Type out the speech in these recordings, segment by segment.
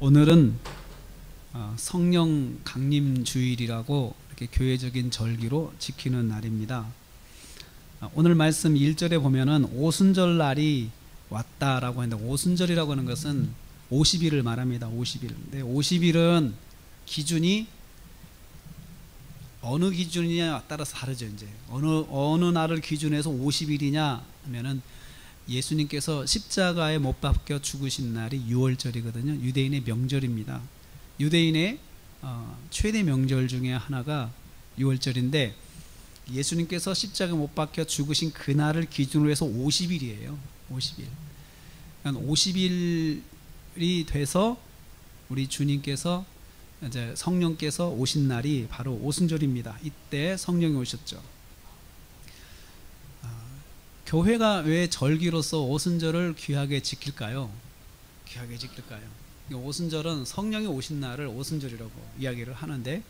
오늘은 성령 강림 주일이라고 이렇게 교회적인 절기로 지키는 날입니다. 오늘 말씀 1절에 보면은 오순절 날이 왔다라고 했는데, 오순절이라고 하는 것은 50일을 말합니다. 50일. 근데 50일은 기준이 어느 기준이냐에 따라서 다르죠. 이제 어느 날을 기준해서 50일이냐 하면은 예수님께서 십자가에 못 박혀 죽으신 날이 6월절이거든요. 유대인의 명절입니다. 유대인의 최대 명절 중에 하나가 6월절인데, 예수님께서 십자가에 못 박혀 죽으신 그날을 기준으로 해서 50일이에요. 50일. 그러니까 50일이 돼서 우리 주님께서 이제 성령께서 오신 날이 바로 오순절입니다. 이때 성령이 오셨죠. 교회가 왜 절기로서 오순절을 귀하게 지킬까요? 귀하게 지킬까요? 오순절은 성령이 오신 날을 오순절이라고 이야기를 하는데,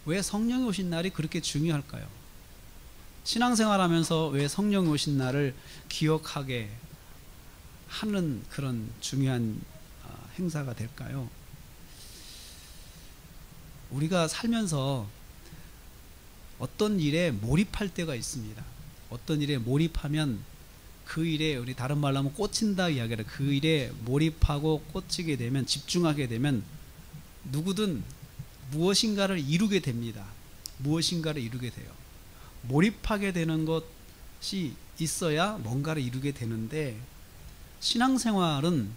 왜 성령이 오신 날이 그렇게 중요할까요? 신앙생활하면서 왜 성령이 오신 날을 기억하게 하는 그런 중요한 행사가 될까요? 우리가 살면서 어떤 일에 몰입할 때가 있습니다. 어떤 일에 몰입하면 그 일에, 우리 다른 말로 하면 꽂힌다 이야기를, 그 일에 몰입하고 꽂히게 되면, 집중하게 되면 누구든 무엇인가를 이루게 됩니다. 무엇인가를 이루게 돼요. 몰입하게 되는 것이 있어야 뭔가를 이루게 되는데, 신앙생활은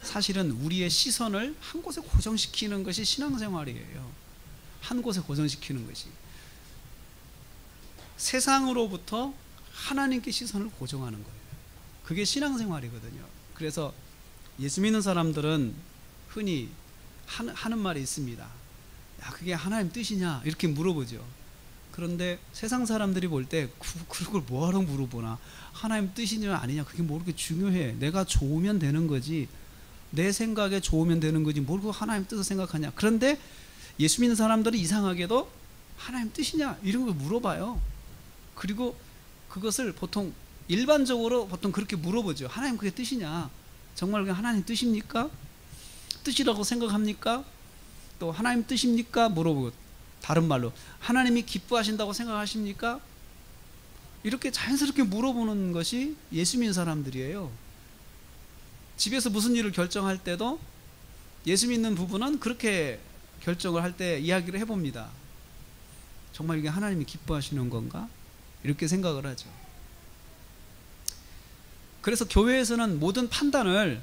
사실은 우리의 시선을 한 곳에 고정시키는 것이 신앙생활이에요. 한 곳에 고정시키는 것이. 세상으로부터 하나님께 시선을 고정하는 거예요. 그게 신앙생활이거든요. 그래서 예수 믿는 사람들은 흔히 하는 말이 있습니다. 야, 그게 하나님 뜻이냐? 이렇게 물어보죠. 그런데 세상 사람들이 볼 때 그걸 뭐하러 물어보나? 하나님 뜻이냐 아니냐? 그게 뭐 그렇게 중요해? 내가 좋으면 되는 거지, 내 생각에 좋으면 되는 거지, 뭘 그 하나님 뜻을 생각하냐? 그런데 예수 믿는 사람들은 이상하게도 하나님 뜻이냐? 이런 걸 물어봐요. 그리고 그것을 보통 일반적으로 보통 그렇게 물어보죠. 하나님 그게 뜻이냐? 정말 그게 하나님 뜻입니까? 뜻이라고 생각합니까? 또 하나님 뜻입니까? 물어보고, 다른 말로 하나님이 기뻐하신다고 생각하십니까? 이렇게 자연스럽게 물어보는 것이 예수 믿는 사람들이에요. 집에서 무슨 일을 결정할 때도 예수 믿는 부부는 그렇게 결정을 할 때 이야기를 해봅니다. 정말 이게 하나님이 기뻐하시는 건가? 이렇게 생각을 하죠. 그래서 교회에서는 모든 판단을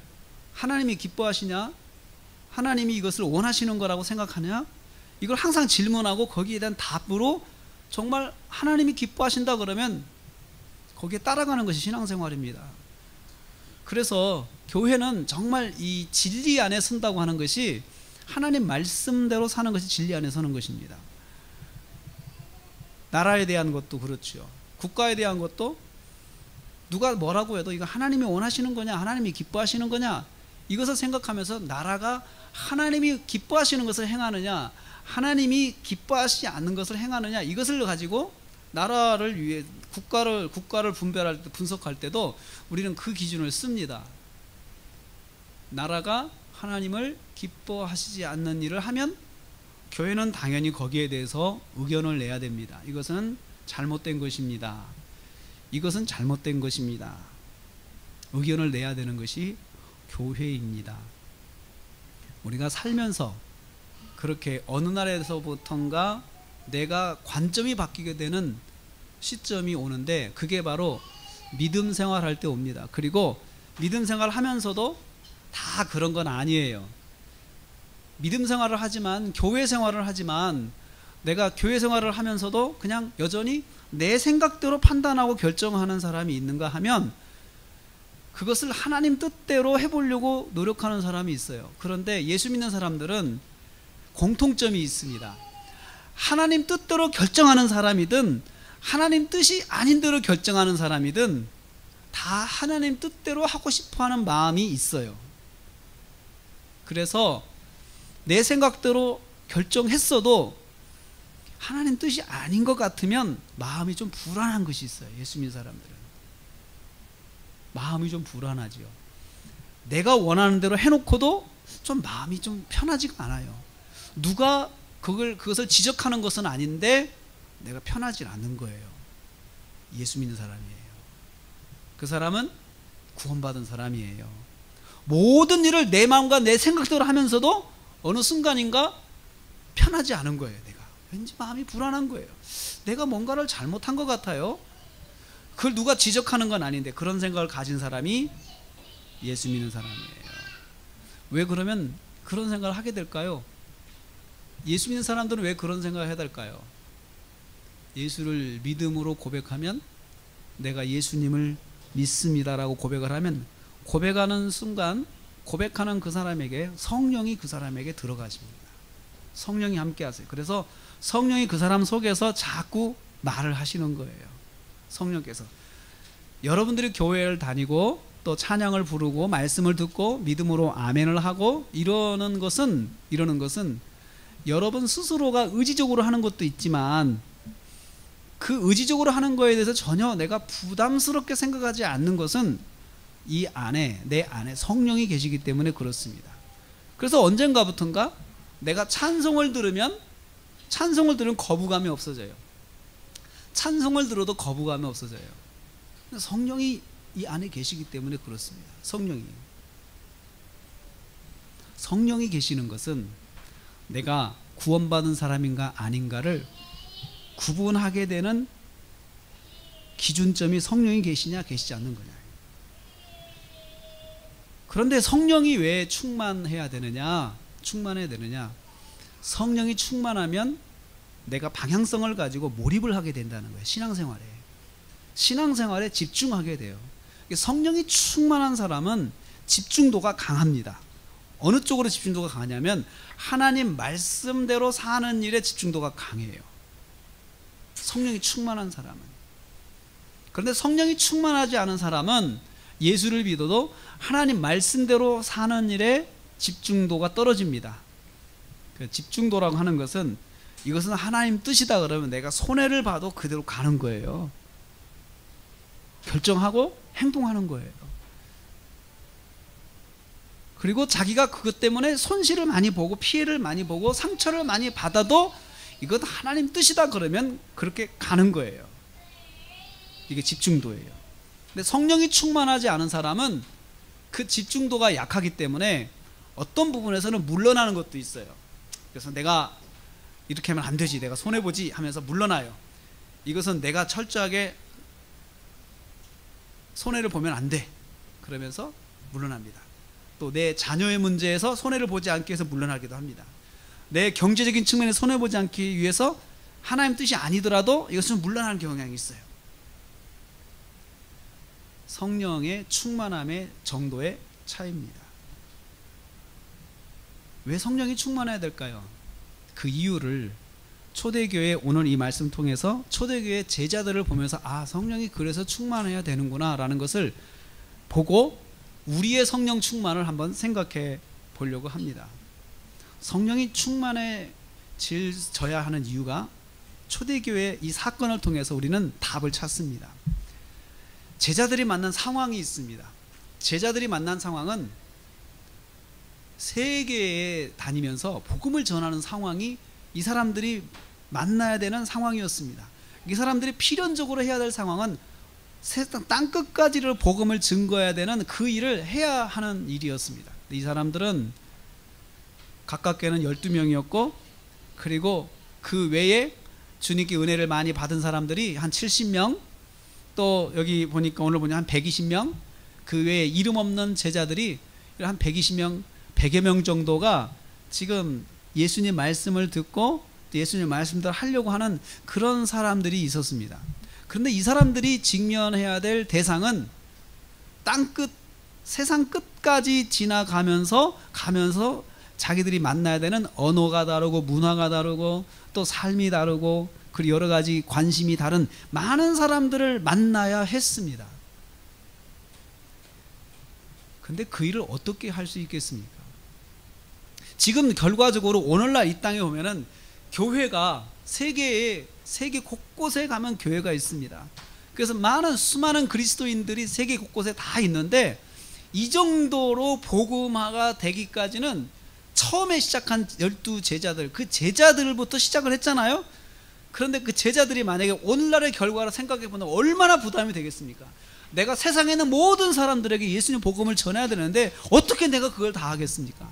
하나님이 기뻐하시냐, 하나님이 이것을 원하시는 거라고 생각하냐, 이걸 항상 질문하고 거기에 대한 답으로 정말 하나님이 기뻐하신다 그러면 거기에 따라가는 것이 신앙생활입니다. 그래서 교회는 정말 이 진리 안에 선다고 하는 것이, 하나님 말씀대로 사는 것이 진리 안에 서는 것입니다. 나라에 대한 것도 그렇죠. 국가에 대한 것도 누가 뭐라고 해도 이거 하나님이 원하시는 거냐, 하나님이 기뻐하시는 거냐, 이것을 생각하면서 나라가 하나님이 기뻐하시는 것을 행하느냐, 하나님이 기뻐하시지 않는 것을 행하느냐, 이것을 가지고 나라를 위해 국가를 분별할 때, 분석할 때도 우리는 그 기준을 씁니다. 나라가 하나님을 기뻐하시지 않는 일을 하면 교회는 당연히 거기에 대해서 의견을 내야 됩니다. 이것은 잘못된 것입니다. 이것은 잘못된 것입니다. 의견을 내야 되는 것이 교회입니다. 우리가 살면서 그렇게 어느 날에서부턴가 내가 관점이 바뀌게 되는 시점이 오는데, 그게 바로 믿음 생활할 때 옵니다. 그리고 믿음 생활을 하면서도 다 그런 건 아니에요. 믿음 생활을 하지만, 교회 생활을 하지만, 내가 교회 생활을 하면서도 그냥 여전히 내 생각대로 판단하고 결정하는 사람이 있는가 하면, 그것을 하나님 뜻대로 해보려고 노력하는 사람이 있어요. 그런데 예수 믿는 사람들은 공통점이 있습니다. 하나님 뜻대로 결정하는 사람이든 하나님 뜻이 아닌 대로 결정하는 사람이든 다 하나님 뜻대로 하고 싶어하는 마음이 있어요. 그래서 내 생각대로 결정했어도 하나님 뜻이 아닌 것 같으면 마음이 좀 불안한 것이 있어요. 예수 믿는 사람들은 마음이 좀 불안하죠. 내가 원하는 대로 해놓고도 좀 마음이 좀 편하지가 않아요. 누가 그것을 지적하는 것은 아닌데 내가 편하지 않는 거예요. 예수 믿는 사람이에요. 그 사람은 구원받은 사람이에요. 모든 일을 내 마음과 내 생각대로 하면서도 어느 순간인가 편하지 않은 거예요. 내가 왠지 마음이 불안한 거예요. 내가 뭔가를 잘못한 것 같아요. 그걸 누가 지적하는 건 아닌데 그런 생각을 가진 사람이 예수 믿는 사람이에요. 왜 그러면 그런 생각을 하게 될까요? 예수 믿는 사람들은 왜 그런 생각을 해야 될까요? 예수를 믿음으로 고백하면, 내가 예수님을 믿습니다라고 고백을 하면, 고백하는 순간 고백하는 그 사람에게 성령이 그 사람에게 들어가십니다. 성령이 함께 하세요. 그래서 성령이 그 사람 속에서 자꾸 말을 하시는 거예요. 성령께서. 여러분들이 교회를 다니고 또 찬양을 부르고 말씀을 듣고 믿음으로 아멘을 하고 이러는 것은 여러분 스스로가 의지적으로 하는 것도 있지만, 그 의지적으로 하는 거에 대해서 전혀 내가 부담스럽게 생각하지 않는 것은 이 안에, 내 안에 성령이 계시기 때문에 그렇습니다. 그래서 언젠가부턴가 내가 찬송을 들으면 거부감이 없어져요. 찬송을 들어도 거부감이 없어져요. 성령이 이 안에 계시기 때문에 그렇습니다. 성령이 계시는 것은 내가 구원받은 사람인가 아닌가를 구분하게 되는 기준점이 성령이 계시냐 계시지 않는 거냐. 그런데 성령이 왜 충만해야 되느냐? 성령이 충만하면 내가 방향성을 가지고 몰입을 하게 된다는 거예요. 신앙생활에 집중하게 돼요. 성령이 충만한 사람은 집중도가 강합니다. 어느 쪽으로 집중도가 강하냐면 하나님 말씀대로 사는 일에 집중도가 강해요. 성령이 충만한 사람은. 그런데 성령이 충만하지 않은 사람은 예수를 믿어도 하나님 말씀대로 사는 일에 집중도가 떨어집니다. 그 집중도라고 하는 것은, 이것은 하나님 뜻이다 그러면 내가 손해를 봐도 그대로 가는 거예요. 결정하고 행동하는 거예요. 그리고 자기가 그것 때문에 손실을 많이 보고 피해를 많이 보고 상처를 많이 받아도 이건 하나님 뜻이다 그러면 그렇게 가는 거예요. 이게 집중도예요. 근데 성령이 충만하지 않은 사람은 그 집중도가 약하기 때문에 어떤 부분에서는 물러나는 것도 있어요. 그래서 내가 이렇게 하면 안 되지, 내가 손해보지 하면서 물러나요. 이것은 내가 철저하게 손해를 보면 안 돼 그러면서 물러납니다. 또 내 자녀의 문제에서 손해를 보지 않기 위해서 물러나기도 합니다. 내 경제적인 측면에 손해보지 않기 위해서 하나님 뜻이 아니더라도 이것은 물러나는 경향이 있어요. 성령의 충만함의 정도의 차이입니다. 왜 성령이 충만해야 될까요? 그 이유를 초대교회 오늘 이 말씀 통해서 초대교회 제자들을 보면서, 아, 성령이 그래서 충만해야 되는구나 라는 것을 보고 우리의 성령 충만을 한번 생각해 보려고 합니다. 성령이 충만해져야 하는 이유가 초대교회 이 사건을 통해서 우리는 답을 찾습니다. 제자들이 만난 상황이 있습니다. 제자들이 만난 상황은 세계에 다니면서 복음을 전하는 상황이 이 사람들이 만나야 되는 상황이었습니다. 이 사람들이 필연적으로 해야 될 상황은 세상 땅끝까지를 복음을 증거해야 되는 그 일을 해야 하는 일이었습니다. 이 사람들은 가깝게는 12명이었고, 그리고 그 외에 주님께 은혜를 많이 받은 사람들이 한 70명, 또 여기 보니까 오늘 보니 한 120명, 그 외에 이름 없는 제자들이 한 120명, 100여 명 정도가 지금 예수님 말씀을 듣고 예수님 말씀대로 하려고 하는 그런 사람들이 있었습니다. 그런데 이 사람들이 직면해야 될 대상은 땅끝, 세상 끝까지 지나가면서 자기들이 만나야 되는 언어가 다르고 문화가 다르고 또 삶이 다르고 그리고 여러 가지 관심이 다른 많은 사람들을 만나야 했습니다. 근데 그 일을 어떻게 할 수 있겠습니까? 지금 결과적으로 오늘날 이 땅에 보면은 교회가 세계 곳곳에 가면 교회가 있습니다. 그래서 수많은 그리스도인들이 세계 곳곳에 다 있는데 이 정도로 복음화가 되기까지는 처음에 시작한 12제자들, 그 제자들부터 시작을 했잖아요. 그런데 그 제자들이 만약에 오늘날의 결과를 생각해보면 얼마나 부담이 되겠습니까? 내가 세상에 있는 모든 사람들에게 예수님 복음을 전해야 되는데 어떻게 내가 그걸 다 하겠습니까?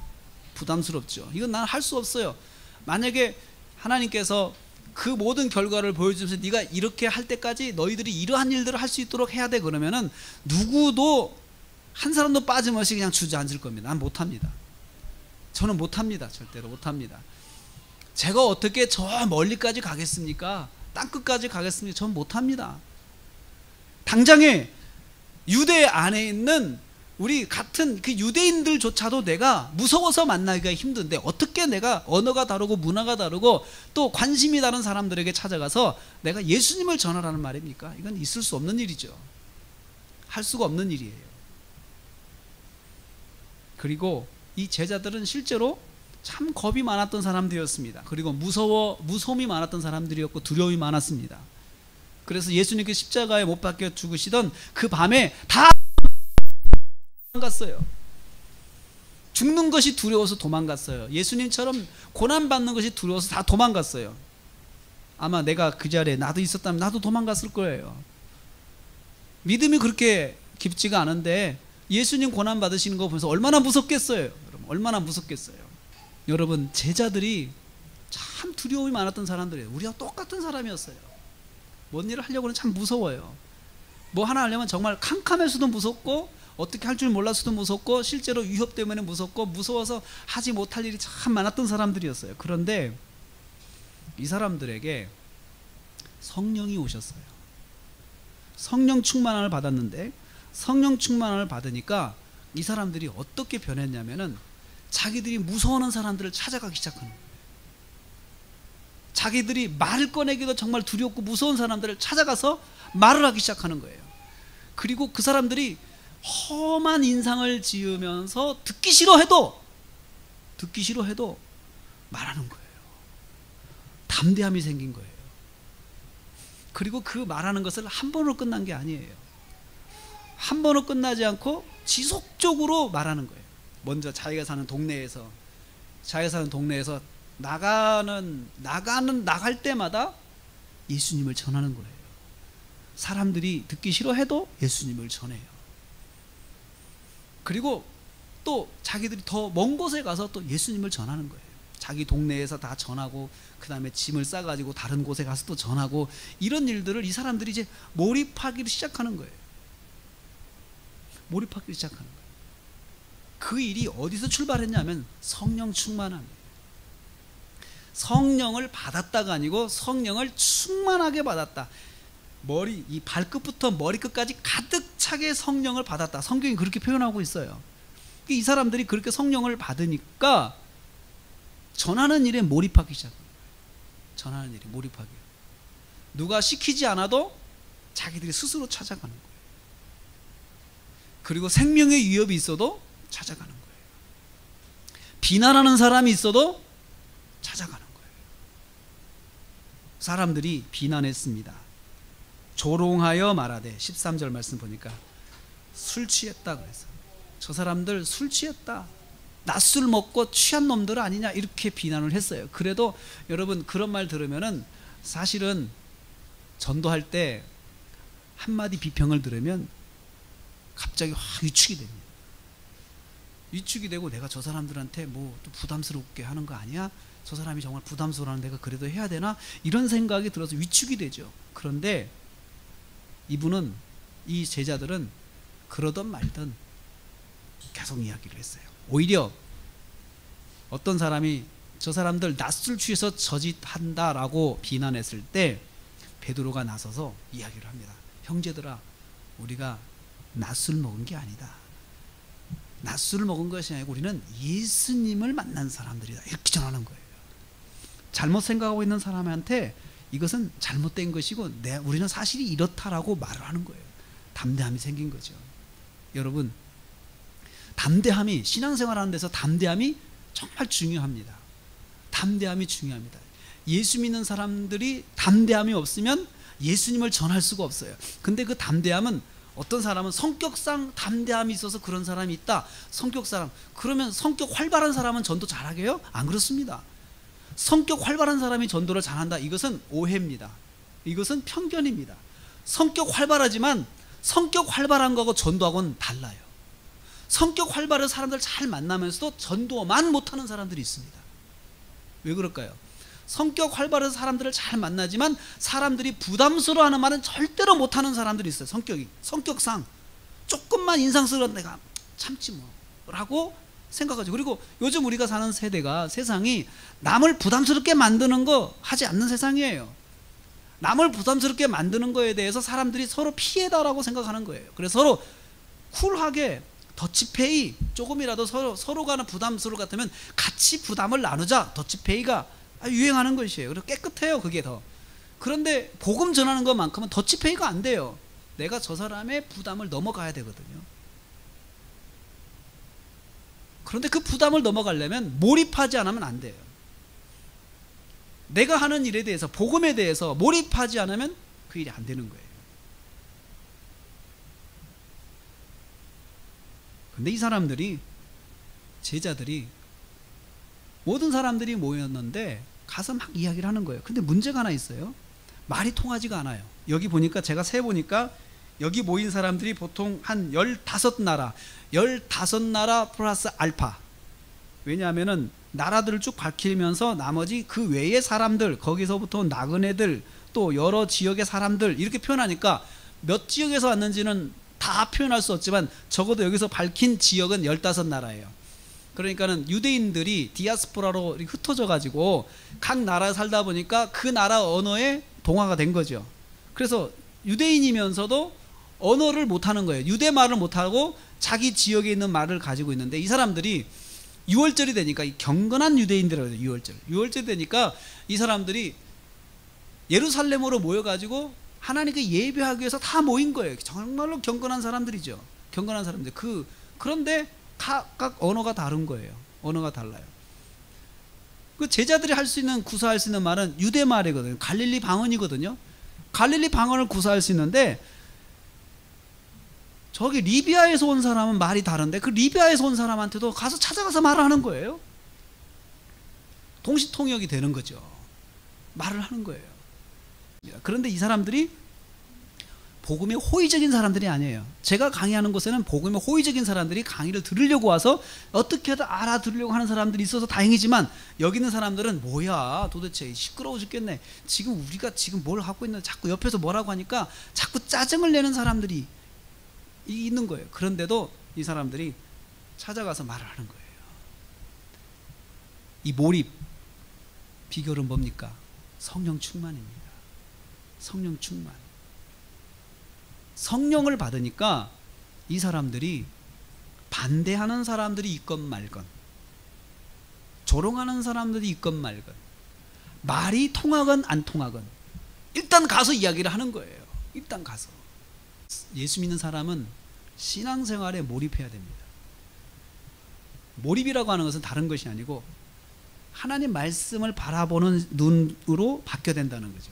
부담스럽죠. 이건 난 할 수 없어요. 만약에 하나님께서 그 모든 결과를 보여주면서 네가 이렇게 할 때까지 너희들이 이러한 일들을 할 수 있도록 해야 돼, 그러면은 누구도 한 사람도 빠짐없이 그냥 주저앉을 겁니다. 난 못합니다. 저는 못합니다. 절대로 못합니다. 제가 어떻게 저 멀리까지 가겠습니까? 땅끝까지 가겠습니까? 전 못합니다. 당장에 유대 안에 있는 우리 같은 그 유대인들조차도 내가 무서워서 만나기가 힘든데 어떻게 내가 언어가 다르고 문화가 다르고 또 관심이 다른 사람들에게 찾아가서 내가 예수님을 전하라는 말입니까? 이건 있을 수 없는 일이죠. 할 수가 없는 일이에요. 그리고 이 제자들은 실제로 참 겁이 많았던 사람들이었습니다. 그리고 무서움이 많았던 사람들이었고 두려움이 많았습니다. 그래서 예수님께 십자가에 못 박혀 죽으시던 그 밤에 다 도망갔어요. 죽는 것이 두려워서 도망갔어요. 예수님처럼 고난받는 것이 두려워서 다 도망갔어요. 아마 내가 그 자리에 나도 있었다면 나도 도망갔을 거예요. 믿음이 그렇게 깊지가 않은데 예수님 고난받으시는 거 보면서 얼마나 무섭겠어요. 여러분, 얼마나 무섭겠어요. 여러분, 제자들이 참 두려움이 많았던 사람들이에요. 우리와 똑같은 사람이었어요. 뭔 일을 하려고는 참 무서워요. 뭐 하나 하려면 정말 캄캄해서도 무섭고 어떻게 할 줄 몰라서도 무섭고 실제로 위협 때문에 무섭고 무서워서 하지 못할 일이 참 많았던 사람들이었어요. 그런데 이 사람들에게 성령이 오셨어요. 성령 충만함을 받았는데 성령 충만함을 받으니까 이 사람들이 어떻게 변했냐면은 자기들이 무서워하는 사람들을 찾아가기 시작하는 거예요. 자기들이 말을 꺼내기도 정말 두렵고 무서운 사람들을 찾아가서 말을 하기 시작하는 거예요. 그리고 그 사람들이 험한 인상을 지으면서 듣기 싫어해도 말하는 거예요. 담대함이 생긴 거예요. 그리고 그 말하는 것을 한 번으로 끝난 게 아니에요. 한 번으로 끝나지 않고 지속적으로 말하는 거예요. 먼저 자기가 사는 동네에서 나갈 때마다 예수님을 전하는 거예요. 사람들이 듣기 싫어해도 예수님을 전해요. 그리고 또 자기들이 더 먼 곳에 가서 또 예수님을 전하는 거예요. 자기 동네에서 다 전하고 그 다음에 짐을 싸가지고 다른 곳에 가서 또 전하고 이런 일들을 이 사람들이 이제 몰입하기 시작하는 거예요. 몰입하기 시작하는 거예요. 그 일이 어디서 출발했냐면 성령 충만함이에요. 성령을 받았다가 아니고 성령을 충만하게 받았다. 이 발끝부터 머리끝까지 가득 차게 성령을 받았다. 성경이 그렇게 표현하고 있어요. 이 사람들이 그렇게 성령을 받으니까 전하는 일에 몰입하기 시작해요. 전하는 일에 몰입하기. 누가 시키지 않아도 자기들이 스스로 찾아가는 거예요. 그리고 생명의 위협이 있어도 찾아가는 거예요. 비난하는 사람이 있어도 찾아가는 거예요. 사람들이 비난했습니다. 조롱하여 말하되 13절 말씀 보니까 술 취했다 그래서 저 사람들 술 취했다, 낮술 먹고 취한 놈들 아니냐 이렇게 비난을 했어요. 그래도 여러분 그런 말 들으면은 사실은 전도할 때 한마디 비평을 들으면 갑자기 확 위축이 됩니다. 위축이 되고 내가 저 사람들한테 뭐 또 부담스럽게 하는 거 아니야? 저 사람이 정말 부담스러워하는 내가 그래도 해야 되나? 이런 생각이 들어서 위축이 되죠. 그런데 이 제자들은 그러던 말던 계속 이야기를 했어요. 오히려 어떤 사람이 저 사람들 낮술 취해서 저짓한다라고 비난했을 때 베드로가 나서서 이야기를 합니다. 형제들아, 우리가 낮술 먹은 게 아니다. 낮술을 먹은 것이 아니고 우리는 예수님을 만난 사람들이다. 이렇게 전하는 거예요. 잘못 생각하고 있는 사람한테 이것은 잘못된 것이고 우리는 사실이 이렇다라고 말을 하는 거예요. 담대함이 생긴 거죠. 여러분, 담대함이 신앙생활하는 데서 담대함이 정말 중요합니다. 담대함이 중요합니다. 예수 믿는 사람들이 담대함이 없으면 예수님을 전할 수가 없어요. 근데 그 담대함은 어떤 사람은 성격상 담대함이 있어서 그런 사람이 있다. 성격상. 그러면 성격 활발한 사람은 전도 잘하게요? 안 그렇습니다. 성격 활발한 사람이 전도를 잘한다. 이것은 오해입니다. 이것은 편견입니다. 성격 활발하지만 성격 활발한 거하고 전도하고는 달라요. 성격 활발한 사람들 잘 만나면서도 전도만 못하는 사람들이 있습니다. 왜 그럴까요? 성격 활발한 사람들을 잘 만나지만 사람들이 부담스러워하는 말은 절대로 못하는 사람들이 있어요. 성격상 조금만 인상 쓰는 내가 참지 뭐 라고 생각하죠. 그리고 요즘 우리가 사는 세대가, 세상이 남을 부담스럽게 만드는 거 하지 않는 세상이에요. 남을 부담스럽게 만드는 거에 대해서 사람들이 서로 피해다라고 생각하는 거예요. 그래서 서로 쿨하게 더치페이, 조금이라도 서로가 부담스러울 것 같으면 같이 부담을 나누자. 더치페이가 유행하는 것이에요. 그리고 깨끗해요. 그게 더. 그런데 복음 전하는 것만큼은 더치페이가 안 돼요. 내가 저 사람의 부담을 넘어가야 되거든요. 그런데 그 부담을 넘어가려면 몰입하지 않으면 안 돼요. 내가 하는 일에 대해서, 복음에 대해서 몰입하지 않으면 그 일이 안 되는 거예요. 근데 이 사람들이, 제자들이, 모든 사람들이 모였는데 가서 막 이야기를 하는 거예요. 근데 문제가 하나 있어요. 말이 통하지가 않아요. 여기 보니까, 제가 세보니까 여기 모인 사람들이 보통 한 15나라, 15나라 플러스 알파. 왜냐하면은 나라들을 쭉 밝히면서 나머지 그 외의 사람들, 거기서부터 온 나그네들, 또 여러 지역의 사람들 이렇게 표현하니까 몇 지역에서 왔는지는 다 표현할 수 없지만 적어도 여기서 밝힌 지역은 15나라예요. 그러니까는 유대인들이 디아스포라로 흩어져 가지고 각 나라에 살다 보니까 그 나라 언어에 동화가 된 거죠. 그래서 유대인이면서도 언어를 못하는 거예요. 유대 말을 못하고 자기 지역에 있는 말을 가지고 있는데, 이 사람들이 6월절이 되니까, 이 경건한 유대인들이라고 해요. 6월절이 되니까 이 사람들이 예루살렘으로 모여가지고 하나님께 예배하기 위해서 다 모인 거예요. 정말로 경건한 사람들이죠. 경건한 사람들. 그런데 각각 언어가 다른 거예요. 언어가 달라요. 그 제자들이 할 수 있는, 구사할 수 있는 말은 유대 말이거든요. 갈릴리 방언이거든요. 갈릴리 방언을 구사할 수 있는데, 저기 리비아에서 온 사람은 말이 다른데 그 리비아에서 온 사람한테도 가서 찾아가서 말을 하는 거예요. 동시통역이 되는 거죠. 말을 하는 거예요. 그런데 이 사람들이 복음에 호의적인 사람들이 아니에요. 제가 강의하는 곳에는 복음에 호의적인 사람들이 강의를 들으려고 와서 어떻게든 알아들으려고 하는 사람들이 있어서 다행이지만, 여기 있는 사람들은 뭐야 도대체, 시끄러워 죽겠네, 지금 우리가 지금 뭘 하고 있는데 자꾸 옆에서 뭐라고 하니까 자꾸 짜증을 내는 사람들이 있는 거예요. 그런데도 이 사람들이 찾아가서 말을 하는 거예요. 이 몰입 비결은 뭡니까? 성령 충만입니다. 성령 충만. 성령을 받으니까 이 사람들이 반대하는 사람들이 있건 말건, 조롱하는 사람들이 있건 말건, 말이 통하건 안 통하건 일단 가서 이야기를 하는 거예요. 일단 가서. 예수 믿는 사람은 신앙생활에 몰입해야 됩니다. 몰입이라고 하는 것은 다른 것이 아니고 하나님 말씀을 바라보는 눈으로 바뀌어야 된다는 거죠.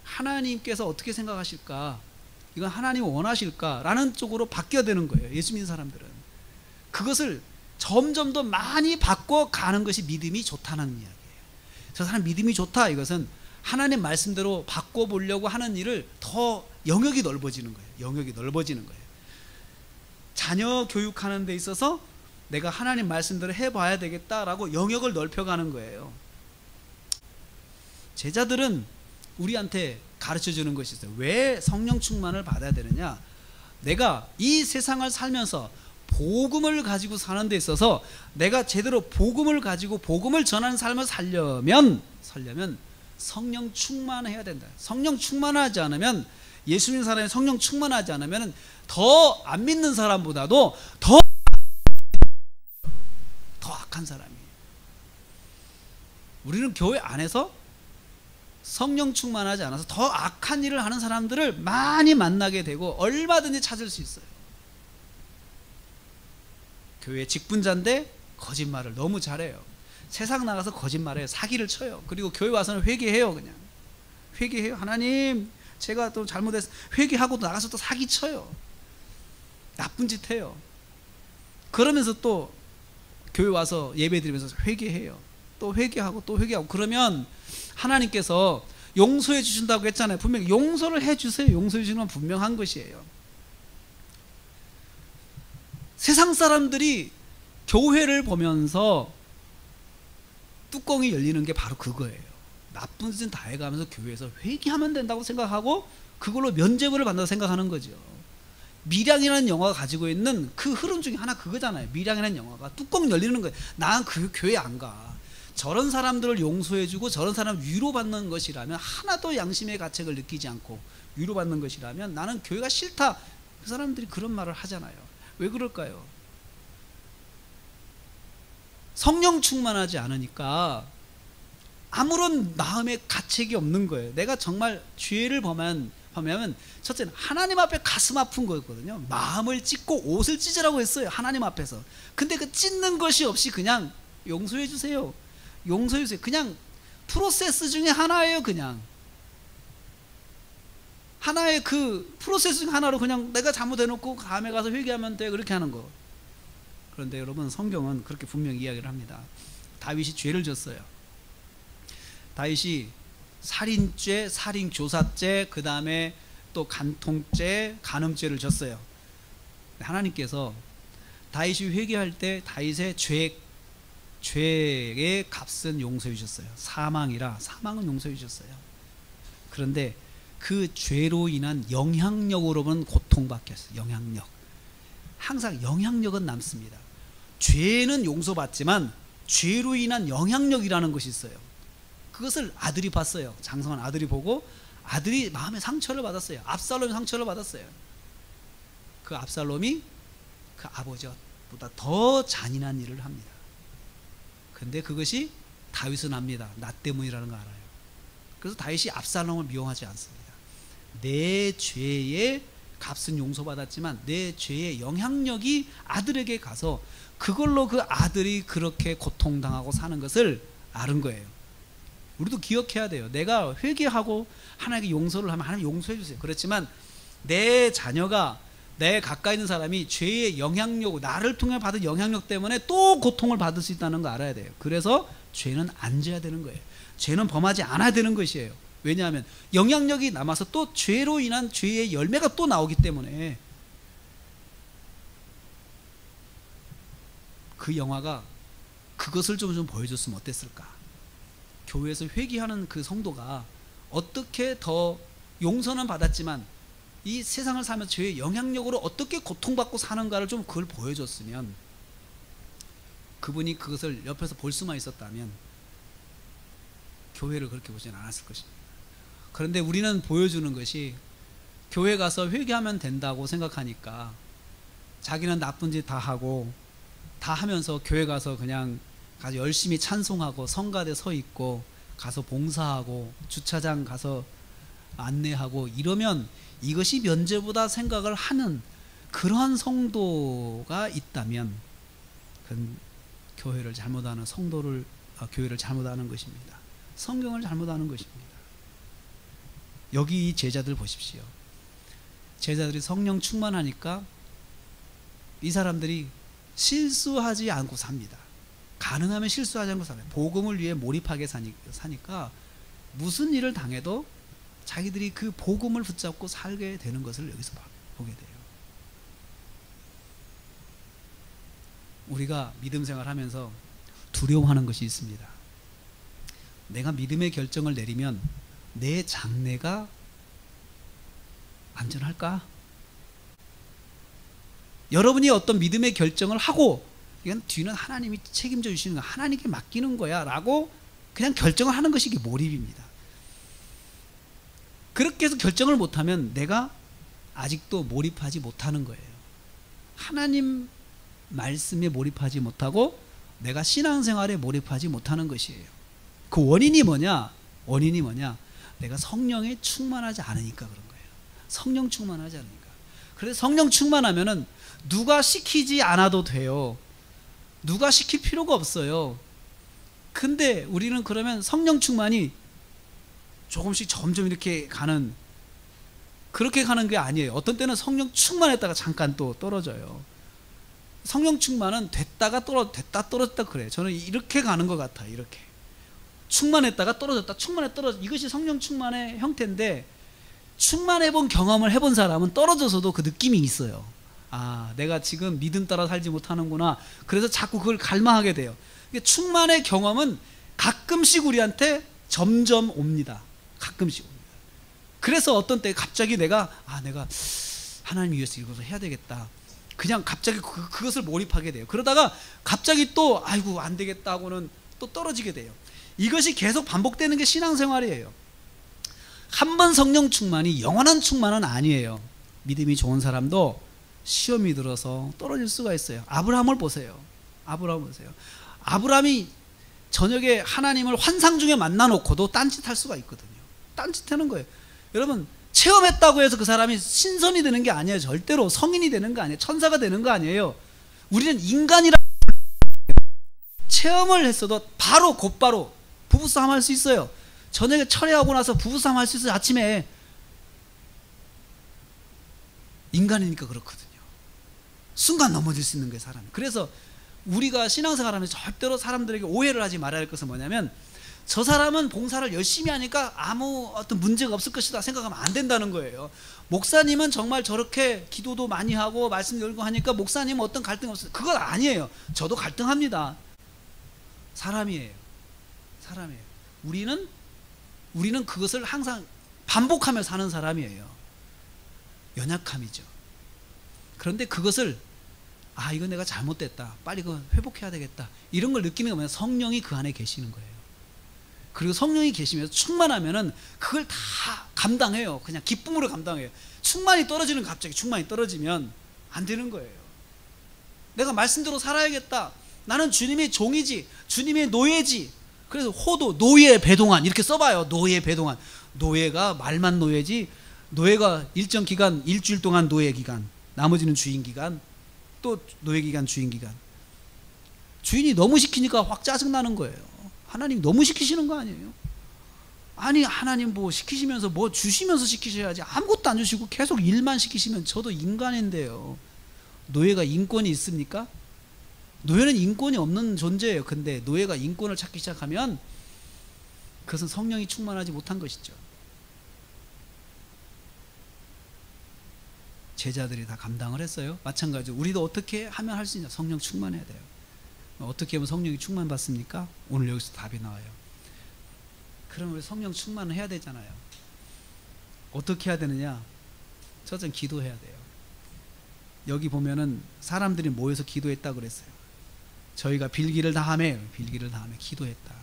하나님께서 어떻게 생각하실까, 이건 하나님이 원하실까 라는 쪽으로 바뀌어야 되는 거예요. 예수 믿는 사람들은 그것을 점점 더 많이 바꿔가는 것이 믿음이 좋다는 이야기예요. 저 사람 믿음이 좋다, 이것은 하나님 말씀대로 바꿔보려고 하는 일을 더 영역이 넓어지는 거예요. 영역이 넓어지는 거예요. 자녀 교육하는 데 있어서 내가 하나님 말씀대로 해봐야 되겠다라고 영역을 넓혀가는 거예요. 제자들은 우리한테 가르쳐주는 것이 있어요. 왜 성령 충만을 받아야 되느냐? 내가 이 세상을 살면서 복음을 가지고 사는 데 있어서 내가 제대로 복음을 가지고 복음을 전하는 삶을 살려면 성령 충만해야 된다. 성령 충만하지 않으면, 예수 믿는 사람이 성령 충만하지 않으면 더 안 믿는 사람보다도 더 악한 사람이에요. 우리는 교회 안에서 성령 충만하지 않아서 더 악한 일을 하는 사람들을 많이 만나게 되고 얼마든지 찾을 수 있어요. 교회 직분자인데 거짓말을 너무 잘해요. 세상 나가서 거짓말해요. 사기를 쳐요. 그리고 교회 와서는 회개해요. 그냥 회개해요. 하나님 제가 또 잘못해서 회개하고 나가서 또 사기 쳐요. 나쁜 짓 해요. 그러면서 또 교회 와서 예배 드리면서 회개해요. 또 회개하고 또 회개하고. 그러면 하나님께서 용서해 주신다고 했잖아요. 분명히 용서를 해 주세요. 용서해 주시는 건 분명한 것이에요. 세상 사람들이 교회를 보면서 뚜껑이 열리는 게 바로 그거예요. 나쁜 짓은 다 해가면서 교회에서 회개하면 된다고 생각하고 그걸로 면죄부를 받는다고 생각하는 거죠. 밀양이라는 영화가 가지고 있는 그 흐름 중에 하나 그거잖아요. 밀양이라는 영화가 뚜껑 열리는 거예요. 난 그 교회 안 가. 저런 사람들을 용서해주고 저런 사람 위로받는 것이라면, 하나도 양심의 가책을 느끼지 않고 위로받는 것이라면 나는 교회가 싫다. 그 사람들이 그런 말을 하잖아요. 왜 그럴까요? 성령 충만하지 않으니까 아무런 마음의 가책이 없는 거예요. 내가 정말 죄를 범하면 첫째는 하나님 앞에 가슴 아픈 거였거든요. 마음을 찢고 옷을 찢으라고 했어요. 하나님 앞에서. 근데 그 찢는 것이 없이 그냥 용서해 주세요. 용서해 주세요. 그냥 프로세스 중에 하나예요. 그냥 하나의 그 프로세스 중 하나로 그냥 내가 잘못해놓고 다음에 가서 회개하면 돼. 그렇게 하는 거. 그런데 여러분, 성경은 그렇게 분명히 이야기를 합니다. 다윗이 죄를 졌어요. 다윗이 살인죄, 살인교사죄, 그 다음에 또 간통죄, 간음죄를 졌어요. 하나님께서 다윗이 회개할 때 다윗의 죄의 값은 용서해 주셨어요. 사망은 용서해 주셨어요. 그런데 그 죄로 인한 영향력으로는 고통받겠어요. 영향력. 항상 영향력은 남습니다. 죄는 용서받지만 죄로 인한 영향력이라는 것이 있어요. 그것을 아들이 봤어요. 장성한 아들이 보고 아들이 마음에 상처를 받았어요. 압살롬이 상처를 받았어요. 그 압살롬이 그 아버지보다 더 잔인한 일을 합니다. 근데 그것이 다윗은 압니다. 나 때문이라는 거 알아요. 그래서 다윗이 압살롬을 미워하지 않습니다. 내 죄의 값은 용서받았지만 내 죄의 영향력이 아들에게 가서 그걸로 그 아들이 그렇게 고통당하고 사는 것을 아는 거예요. 우리도 기억해야 돼요. 내가 회개하고 하나님께 용서를 하면 하나님 용서해 주세요. 그렇지만 내 자녀가, 내 가까이 있는 사람이 죄의 영향력, 나를 통해 받은 영향력 때문에 또 고통을 받을 수 있다는 거 알아야 돼요. 그래서 죄는 안 져야 되는 거예요. 죄는 범하지 않아야 되는 것이에요. 왜냐하면 영향력이 남아서 또 죄로 인한 죄의 열매가 또 나오기 때문에. 그 영화가 그것을 좀 보여줬으면 어땠을까? 교회에서 회개하는 그 성도가 어떻게 더 용서는 받았지만 이 세상을 살면서 죄의 영향력으로 어떻게 고통받고 사는가를 좀 그걸 보여줬으면, 그분이 그것을 옆에서 볼 수만 있었다면 교회를 그렇게 보지는 않았을 것입니다. 그런데 우리는 보여주는 것이 교회 가서 회개하면 된다고 생각하니까 자기는 나쁜 짓 다 하고 다 하면서 교회 가서 그냥 가서 열심히 찬송하고 성가대 서 있고 가서 봉사하고 주차장 가서 안내하고 이러면 이것이 면죄부다 생각을 하는 그러한 성도가 있다면 그건 교회를 잘못하는 교회를 잘못하는 것입니다. 성경을 잘못하는 것입니다. 여기 이 제자들 보십시오. 제자들이 성령 충만하니까 이 사람들이 실수하지 않고 삽니다. 가능하면 실수하지 않고 살아요. 복음을 위해 몰입하게 사니까 무슨 일을 당해도 자기들이 그 복음을 붙잡고 살게 되는 것을 여기서 보게 돼요. 우리가 믿음 생활하면서 두려워하는 것이 있습니다. 내가 믿음의 결정을 내리면 내 장래가 안전할까? 여러분이 어떤 믿음의 결정을 하고 이건 뒤는 하나님이 책임져 주시는 거야, 하나님께 맡기는 거야 라고 그냥 결정을 하는 것이 이게 몰입입니다. 그렇게 해서 결정을 못하면 내가 아직도 몰입하지 못하는 거예요. 하나님 말씀에 몰입하지 못하고 내가 신앙생활에 몰입하지 못하는 것이에요. 그 원인이 뭐냐? 내가 성령에 충만하지 않으니까 그런 거예요. 성령 충만하지 않으니까. 그래서 성령 충만하면은 누가 시키지 않아도 돼요. 누가 시킬 필요가 없어요. 근데 우리는 그러면 성령 충만이 조금씩 점점 이렇게 가는 그렇게 가는 게 아니에요. 어떤 때는 성령 충만했다가 잠깐 또 떨어져요. 성령 충만은 됐다 떨어졌다 그래요. 저는 이렇게 가는 것 같아요. 이렇게 충만했다가 떨어졌다, 충만해 떨어졌다. 이것이 성령 충만의 형태인데, 충만해본 경험을 해본 사람은 떨어져서도 그 느낌이 있어요. 아, 내가 지금 믿음 따라 살지 못하는구나. 그래서 자꾸 그걸 갈망하게 돼요. 충만의 경험은 가끔씩 우리한테 점점 옵니다. 가끔씩 옵니다. 그래서 어떤 때 갑자기 내가 하나님 위해서 이것을 해야 되겠다, 그냥 갑자기 그것을 몰입하게 돼요. 그러다가 갑자기 또 아이고 안 되겠다 하고는 또 떨어지게 돼요. 이것이 계속 반복되는 게 신앙생활이에요. 한 번 성령 충만이 영원한 충만은 아니에요. 믿음이 좋은 사람도 시험이 들어서 떨어질 수가 있어요. 아브라함을 보세요. 아브라함이 저녁에 하나님을 환상 중에 만나놓고도 딴짓할 수가 있거든요. 딴짓하는 거예요. 여러분, 체험했다고 해서 그 사람이 신선이 되는 게 아니에요. 절대로 성인이 되는 거 아니에요. 천사가 되는 거 아니에요. 우리는 인간이라 체험을 했어도 곧바로 부부싸움 할 수 있어요. 저녁에 철회하고 나서 부부싸움 할 수 있어요. 아침에. 인간이니까 그렇거든요. 순간 넘어질 수 있는 게 사람이. 그래서 우리가 신앙생활하면서 절대로 사람들에게 오해를 하지 말아야 할 것은 뭐냐면, 저 사람은 봉사를 열심히 하니까 아무 어떤 문제가 없을 것이다 생각하면 안 된다는 거예요. 목사님은 정말 저렇게 기도도 많이 하고 말씀 열고 하니까 목사님은 어떤 갈등이 없어요. 그건 아니에요. 저도 갈등합니다. 사람이에요. 우리는 그것을 항상 반복하며 사는 사람이에요. 연약함이죠. 그런데 그것을 이거 내가 잘못됐다, 빨리 그거 회복해야 되겠다, 이런 걸 느끼는 게 뭐냐, 성령이 그 안에 계시는 거예요. 그리고 성령이 계시면서 충만하면은 그걸 다 감당해요. 그냥 기쁨으로 감당해요. 갑자기 충만이 떨어지면 안 되는 거예요. 내가 말씀대로 살아야겠다, 나는 주님의 종이지, 주님의 노예지. 그래서 호도, 노예, 배동안 이렇게 써봐요. 노예, 배동안. 노예가 말만 노예지, 노예가 일정 기간, 일주일 동안 노예 기간, 나머지는 주인 기간, 또 노예 기간, 주인 기간. 주인이 너무 시키니까 확 짜증나는 거예요. 하나님 너무 시키시는 거 아니에요? 아니, 하나님 뭐 시키시면서 뭐 주시면서 시키셔야지, 아무것도 안 주시고 계속 일만 시키시면 저도 인간인데요. 노예가 인권이 있습니까? 노예는 인권이 없는 존재예요. 근데 노예가 인권을 찾기 시작하면 그것은 성령이 충만하지 못한 것이죠. 제자들이 다 감당을 했어요. 마찬가지로 우리도 어떻게 하면 할 수 있냐? 성령 충만해야 돼요. 어떻게 하면 성령이 충만받습니까? 오늘 여기서 답이 나와요. 그럼 우리 성령 충만을 해야 되잖아요. 어떻게 해야 되느냐? 첫째는 기도해야 돼요. 여기 보면은 사람들이 모여서 기도했다 그랬어요. 저희가 빌기를 다하며 기도했다.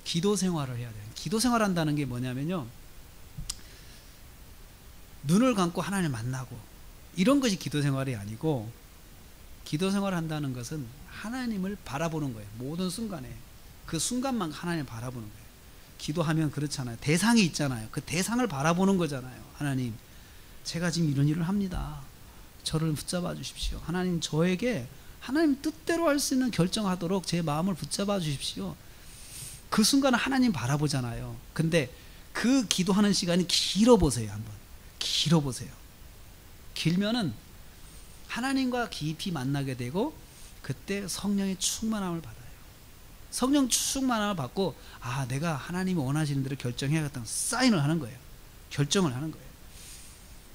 기도 생활을 해야 돼요. 기도 생활 한다는 게 뭐냐면요, 눈을 감고 하나님을 만나고 이런 것이 기도 생활이 아니고, 기도 생활을 한다는 것은 하나님을 바라보는 거예요. 모든 순간에 그 순간만 하나님을 바라보는 거예요. 기도하면 그렇잖아요. 대상이 있잖아요. 그 대상을 바라보는 거잖아요. 하나님, 제가 지금 이런 일을 합니다. 저를 붙잡아 주십시오. 하나님, 저에게 하나님 뜻대로 할 수 있는 결정하도록 제 마음을 붙잡아 주십시오. 그 순간은 하나님 바라보잖아요. 근데 그 기도하는 시간이 길어보세요. 한번 길어보세요. 길면은 하나님과 깊이 만나게 되고, 그때 성령의 충만함을 받아요. 성령 충만함을 받고, 내가 하나님이 원하시는 대로 결정해야겠다는 사인을 하는 거예요. 결정을 하는 거예요.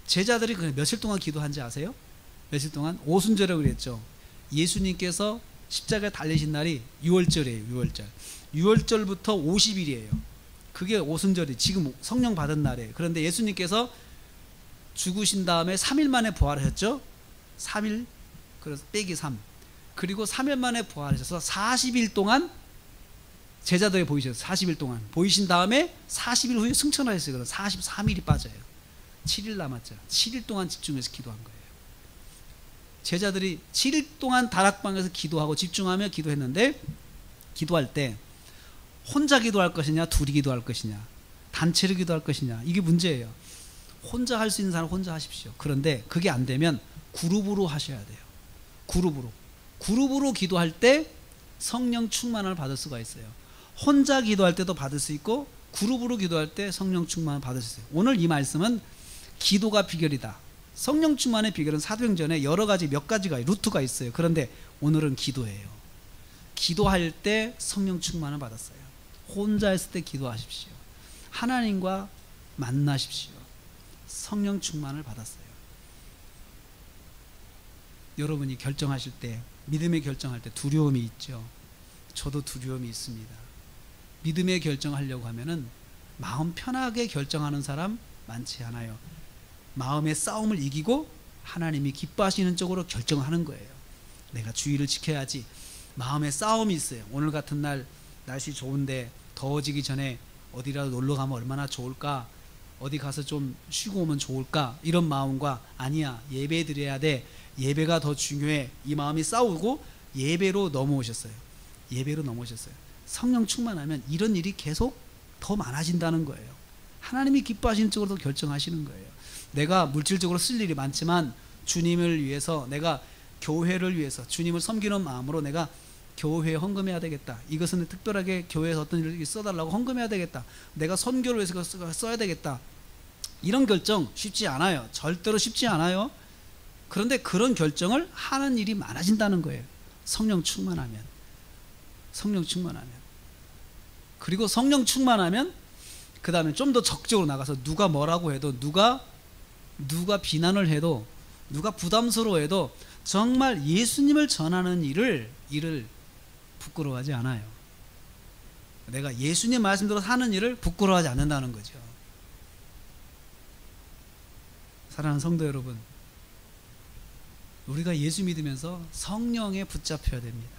제자들이 며칠 동안 기도한지 아세요? 며칠 동안? 오순절이라고 그랬죠. 예수님께서 십자가에 달리신 날이 6월절이에요. 6월절부터 50일이에요. 그게 오순절이, 지금 성령 받은 날이에요. 그런데 예수님께서 죽으신 다음에 3일 만에 부활하셨죠. 3일, 그래서 빼기 3, 그리고 3일 만에 부활하셔서 40일 동안 제자들에게 보이셨어요. 40일 동안 보이신 다음에 40일 후에 승천하셨어요. 그래서 43일이 빠져요. 7일 남았죠. 7일 동안 집중해서 기도한 거예요. 제자들이 7일 동안 다락방에서 기도하고 집중하며 기도했는데, 기도할 때 혼자 기도할 것이냐, 둘이 기도할 것이냐, 단체로 기도할 것이냐, 이게 문제예요. 혼자 할 수 있는 사람은 혼자 하십시오. 그런데 그게 안 되면 그룹으로 하셔야 돼요. 그룹으로 기도할 때 성령 충만을 받을 수가 있어요. 혼자 기도할 때도 받을 수 있고, 그룹으로 기도할 때 성령 충만을 받을 수 있어요. 오늘 이 말씀은 기도가 비결이다. 성령 충만의 비결은 사도행전에 여러 가지 몇 가지가 루트가 있어요. 그런데 오늘은 기도예요. 기도할 때 성령 충만을 받았어요. 혼자 있을 때 기도하십시오. 하나님과 만나십시오. 성령 충만을 받았어요. 여러분이 결정하실 때, 믿음의 결정할 때 두려움이 있죠. 저도 두려움이 있습니다. 믿음의 결정하려고 하면은 마음 편하게 결정하는 사람 많지 않아요. 마음의 싸움을 이기고 하나님이 기뻐하시는 쪽으로 결정하는 거예요. 내가 주의를 지켜야지. 마음의 싸움이 있어요. 오늘 같은 날 날씨 좋은데 더워지기 전에 어디라도 놀러 가면 얼마나 좋을까? 어디 가서 좀 쉬고 오면 좋을까? 이런 마음과 아니야, 예배 드려야 돼, 예배가 더 중요해, 이 마음이 싸우고 예배로 넘어오셨어요. 예배로 넘어오셨어요. 성령 충만하면 이런 일이 계속 더 많아진다는 거예요. 하나님이 기뻐하시는 쪽으로 결정하시는 거예요. 내가 물질적으로 쓸 일이 많지만 주님을 위해서, 내가 교회를 위해서 주님을 섬기는 마음으로 내가 교회에 헌금해야 되겠다. 이것은 특별하게 교회에서 어떤 일을 써달라고 헌금해야 되겠다. 내가 선교를 위해서 써야 되겠다. 이런 결정 쉽지 않아요. 절대로 쉽지 않아요. 그런데 그런 결정을 하는 일이 많아진다는 거예요. 성령 충만하면. 성령 충만하면. 그리고 성령 충만하면 그 다음에 좀 더 적극적으로 나가서 누가 뭐라고 해도, 누가 비난을 해도, 누가 부담스러워해도 정말 예수님을 전하는 일을 부끄러워하지 않아요. 내가 예수님 말씀대로 사는 일을 부끄러워하지 않는다는 거죠. 사랑하는 성도 여러분, 우리가 예수 믿으면서 성령에 붙잡혀야 됩니다.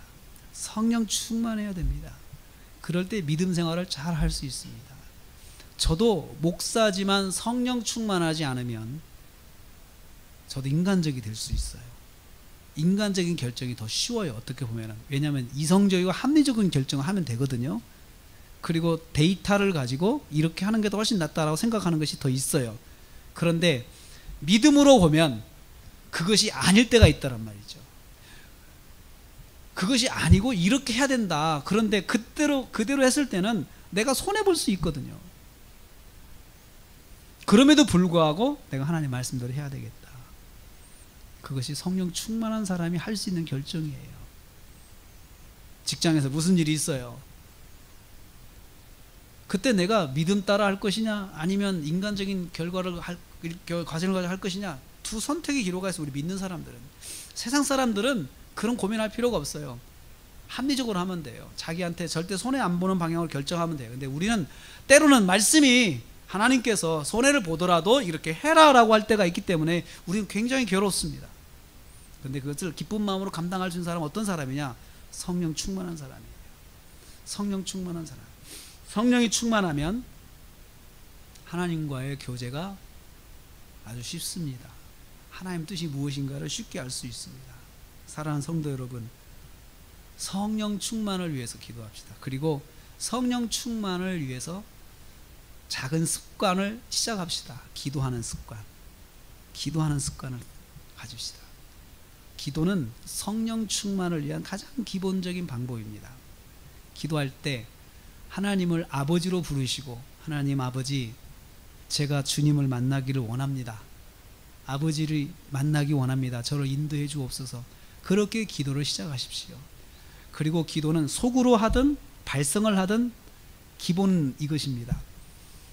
성령 충만해야 됩니다. 그럴 때 믿음 생활을 잘 할 수 있습니다. 저도 목사지만 성령 충만하지 않으면 저도 인간적이 될 수 있어요. 인간적인 결정이 더 쉬워요. 어떻게 보면. 왜냐하면 이성적이고 합리적인 결정을 하면 되거든요. 그리고 데이터를 가지고 이렇게 하는 게 더 훨씬 낫다라고 생각하는 것이 더 있어요. 그런데 믿음으로 보면 그것이 아닐 때가 있다란 말이죠. 그것이 아니고 이렇게 해야 된다. 그런데 그대로 했을 때는 내가 손해볼 수 있거든요. 그럼에도 불구하고 내가 하나님 말씀대로 해야 되겠다. 그것이 성령 충만한 사람이 할 수 있는 결정이에요. 직장에서 무슨 일이 있어요. 그때 내가 믿음 따라 할 것이냐, 아니면 인간적인 과정을 가지고 할 것이냐, 두 선택의 기로가 있어요. 우리 믿는 사람들은. 세상 사람들은 그런 고민할 필요가 없어요. 합리적으로 하면 돼요. 자기한테 절대 손해 안 보는 방향으로 결정하면 돼요. 근데 우리는 때로는 말씀이, 하나님께서 손해를 보더라도 이렇게 해라라고 할 때가 있기 때문에 우리는 굉장히 괴롭습니다. 근데 그것을 기쁜 마음으로 감당할 수 있는 사람은 어떤 사람이냐? 성령 충만한 사람이에요. 성령 충만한 사람. 성령이 충만하면 하나님과의 교제가 아주 쉽습니다. 하나님 뜻이 무엇인가를 쉽게 알 수 있습니다. 사랑하는 성도 여러분, 성령 충만을 위해서 기도합시다. 그리고 성령 충만을 위해서 작은 습관을 시작합시다. 기도하는 습관. 기도하는 습관을 가집시다. 기도는 성령 충만을 위한 가장 기본적인 방법입니다. 기도할 때 하나님을 아버지로 부르시고, 하나님 아버지, 제가 주님을 만나기를 원합니다. 아버지를 만나기 원합니다. 저를 인도해 주옵소서. 그렇게 기도를 시작하십시오. 그리고 기도는 속으로 하든 발성을 하든 기본은 이것입니다.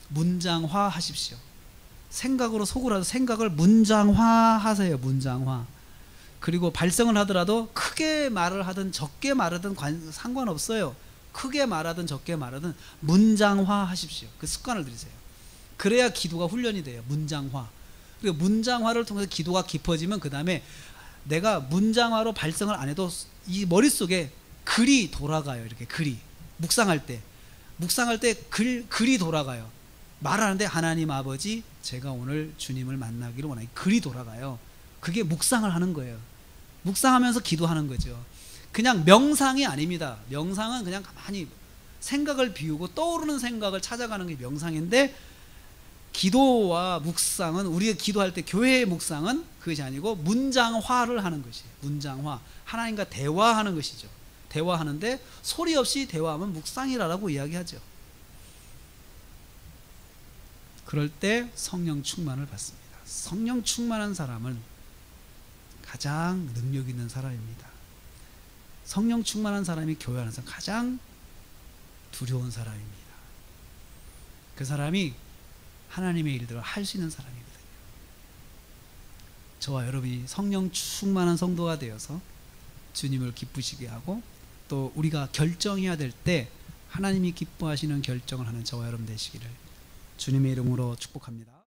문장화 하십시오. 생각으로 속으로 하든 생각을 문장화 하세요. 문장화. 그리고 발성을 하더라도 크게 말을 하든 적게 말하든 상관없어요. 크게 말하든 적게 말하든 문장화 하십시오. 그 습관을 들이세요. 그래야 기도가 훈련이 돼요. 문장화. 그리고 문장화를 통해서 기도가 깊어지면 그 다음에 내가 문장화로 발성을 안 해도 이 머릿속에 글이 돌아가요. 이렇게 글이. 묵상할 때 글이 돌아가요. 말하는데 하나님 아버지, 제가 오늘 주님을 만나기를 원하니 글이 돌아가요. 그게 묵상을 하는 거예요. 묵상하면서 기도하는 거죠. 그냥 명상이 아닙니다. 명상은 그냥 가만히 생각을 비우고 떠오르는 생각을 찾아가는 게 명상인데, 기도와 묵상은, 우리가 기도할 때 교회의 묵상은 그것이 아니고 문장화를 하는 것이에요. 문장화. 하나님과 대화하는 것이죠. 대화하는데 소리 없이 대화하면 묵상이라고 이야기하죠. 그럴 때 성령 충만을 받습니다. 성령 충만한 사람은 가장 능력 있는 사람입니다. 성령 충만한 사람이 교회 안에서 가장 두려운 사람입니다. 그 사람이 하나님의 일들을 할 수 있는 사람이거든요. 저와 여러분이 성령 충만한 성도가 되어서 주님을 기쁘시게 하고 또 우리가 결정해야 될 때 하나님이 기뻐하시는 결정을 하는 저와 여러분 되시기를 주님의 이름으로 축복합니다.